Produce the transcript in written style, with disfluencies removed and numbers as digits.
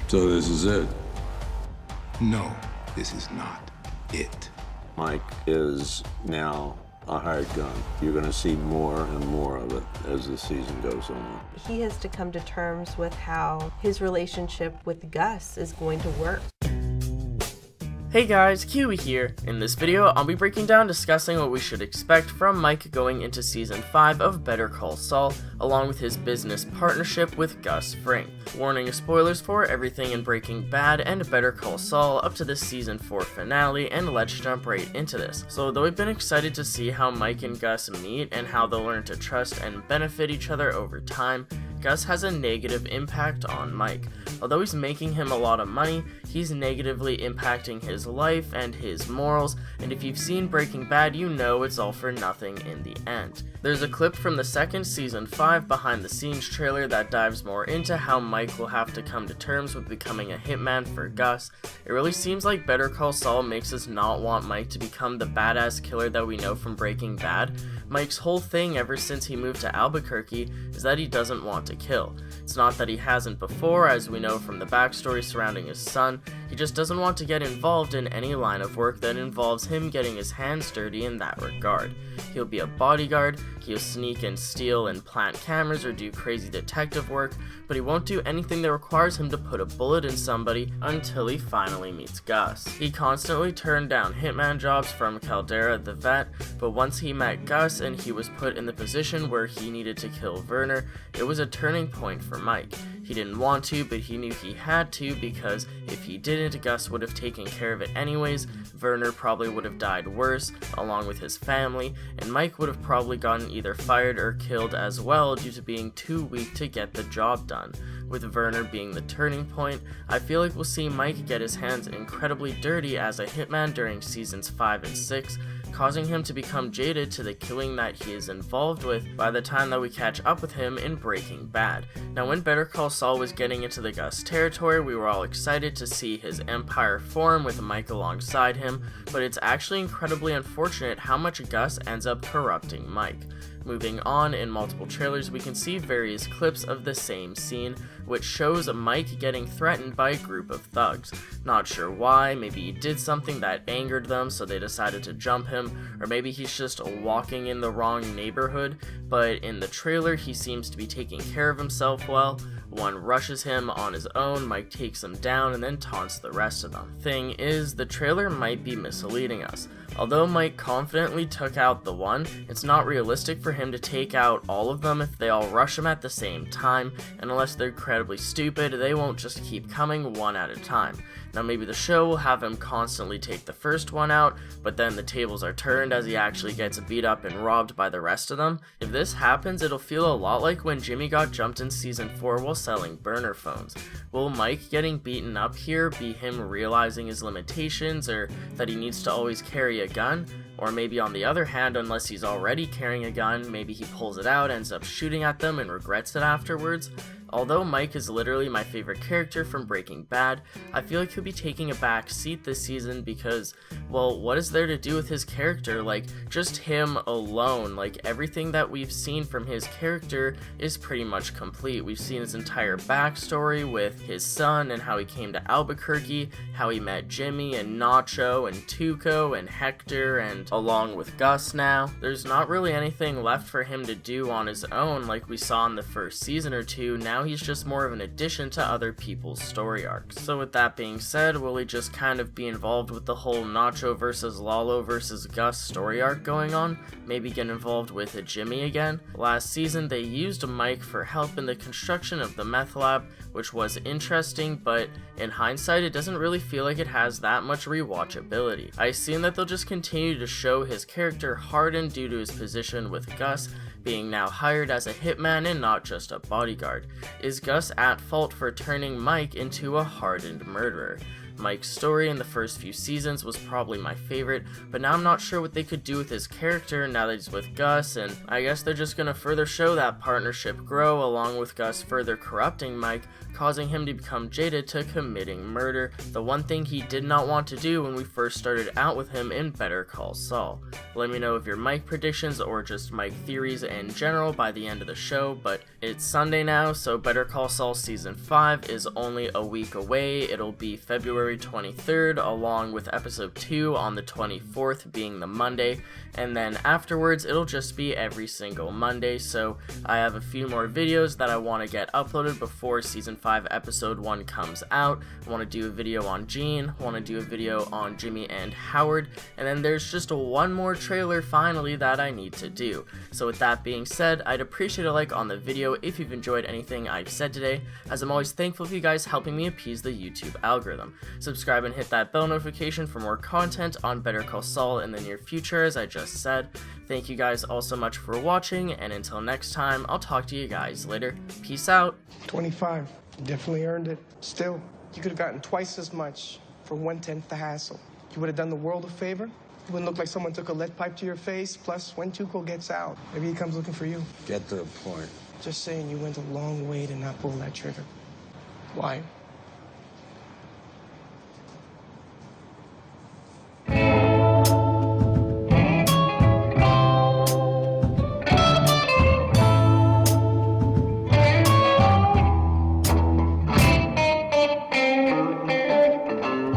So this is it. No, this is not it. Mike is now a hired gun. You're going to see more and more of it as the season goes on. He has to come to terms with how his relationship with Gus is going to work. Hey guys, Kiwi here. In this video, I'll be breaking down discussing what we should expect from Mike going into Season 5 of Better Call Saul, along with his business partnership with Gus Fring. Warning spoilers for everything in Breaking Bad and Better Call Saul up to this Season 4 finale, and let's jump right into this. So though we've been excited to see how Mike and Gus meet and how they'll learn to trust and benefit each other over time, Gus has a negative impact on Mike. Although he's making him a lot of money, he's negatively impacting his life and his morals, and if you've seen Breaking Bad, you know it's all for nothing in the end. There's a clip from the second Season 5 behind the scenes trailer that dives more into how Mike will have to come to terms with becoming a hitman for Gus. It really seems like Better Call Saul makes us not want Mike to become the badass killer that we know from Breaking Bad. Mike's whole thing ever since he moved to Albuquerque is that he doesn't want to kill. It's not that he hasn't before, as we know from the backstory surrounding his son, he just doesn't want to get involved in any line of work that involves him getting his hands dirty in that regard. He'll be a bodyguard, he'll sneak and steal and plant cameras or do crazy detective work, but he won't do anything that requires him to put a bullet in somebody until he finally meets Gus. He constantly turned down hitman jobs from Caldera the vet, but once he met Gus and he was put in the position where he needed to kill Werner, it was a turning point for Mike. He didn't want to, but he knew he had to, because if he didn't, Gus would have taken care of it anyways, Werner probably would have died worse, along with his family, and Mike would have probably gotten either fired or killed as well due to being too weak to get the job done. With Werner being the turning point, I feel like we'll see Mike get his hands incredibly dirty as a hitman during Seasons 5 and 6, causing him to become jaded to the killing that he is involved with by the time that we catch up with him in Breaking Bad. Now, when Better Call Saul was getting into the Gus territory, we were all excited to see his empire form with Mike alongside him, but it's actually incredibly unfortunate how much Gus ends up corrupting Mike. Moving on, in multiple trailers we can see various clips of the same scene, which shows Mike getting threatened by a group of thugs. Not sure why, maybe he did something that angered them so they decided to jump him, or maybe he's just walking in the wrong neighborhood, but in the trailer he seems to be taking care of himself well. One rushes him on his own, Mike takes him down and then taunts the rest of them. Thing is, the trailer might be misleading us. Although Mike confidently took out the one, it's not realistic for him to take out all of them if they all rush him at the same time, and unless they're incredibly stupid, they won't just keep coming one at a time. Now maybe the show will have him constantly take the first one out, but then the tables are turned as he actually gets beat up and robbed by the rest of them. If this happens, it'll feel a lot like when Jimmy got jumped in Season 4 while selling burner phones. Will Mike getting beaten up here be him realizing his limitations, or that he needs to always carry a gun? Or maybe on the other hand, unless he's already carrying a gun, maybe he pulls it out, ends up shooting at them, and regrets it afterwards? Although Mike is literally my favorite character from Breaking Bad, I feel like he'll be taking a back seat this season because, well, what is there to do with his character? Like, just him alone. Like, everything that we've seen from his character is pretty much complete. We've seen his entire backstory with his son and how he came to Albuquerque, how he met Jimmy and Nacho and Tuco and Hector, and along with Gus now. There's not really anything left for him to do on his own like we saw in the first season or two. Now he's just more of an addition to other people's story arcs. So with that being said, will he just kind of be involved with the whole Nacho versus Lalo versus Gus story arc going on? Maybe get involved with a Jimmy again? Last season they used Mike for help in the construction of the meth lab, which was interesting, but in hindsight it doesn't really feel like it has that much rewatchability. I assume that they'll just continue to show his character harden due to his position with Gus, being now hired as a hitman and not just a bodyguard. Is Gus at fault for turning Mike into a hardened murderer? Mike's story in the first few seasons was probably my favorite, but now I'm not sure what they could do with his character now that he's with Gus, and I guess they're just gonna further show that partnership grow, along with Gus further corrupting Mike, causing him to become jaded to committing murder, the one thing he did not want to do when we first started out with him in Better Call Saul. Let me know of your Mike predictions or just Mike theories in general by the end of the show, but it's Sunday now, so Better Call Saul Season 5 is only a week away. It'll be February 23rd, along with Episode 2 on the 24th being the Monday, and then afterwards it'll just be every single Monday, so I have a few more videos that I want to get uploaded before Season 5 Episode 1 comes out. I want to do a video on Gene, I want to do a video on Jimmy and Howard, and then there's just one more trailer finally that I need to do. So with that being said, I'd appreciate a like on the video if you've enjoyed anything I've said today, as I'm always thankful for you guys helping me appease the YouTube algorithm. Subscribe and hit that bell notification for more content on Better Call Saul in the near future, as I just said. Thank you guys all so much for watching, and until next time, I'll talk to you guys later. Peace out. 25. You definitely earned it. Still, you could have gotten twice as much for 1/10 the hassle. You would have done the world a favor. You wouldn't look like someone took a lead pipe to your face. Plus, when Tuco gets out, maybe he comes looking for you. Get to the point. Just saying you went a long way to not pull that trigger. Why?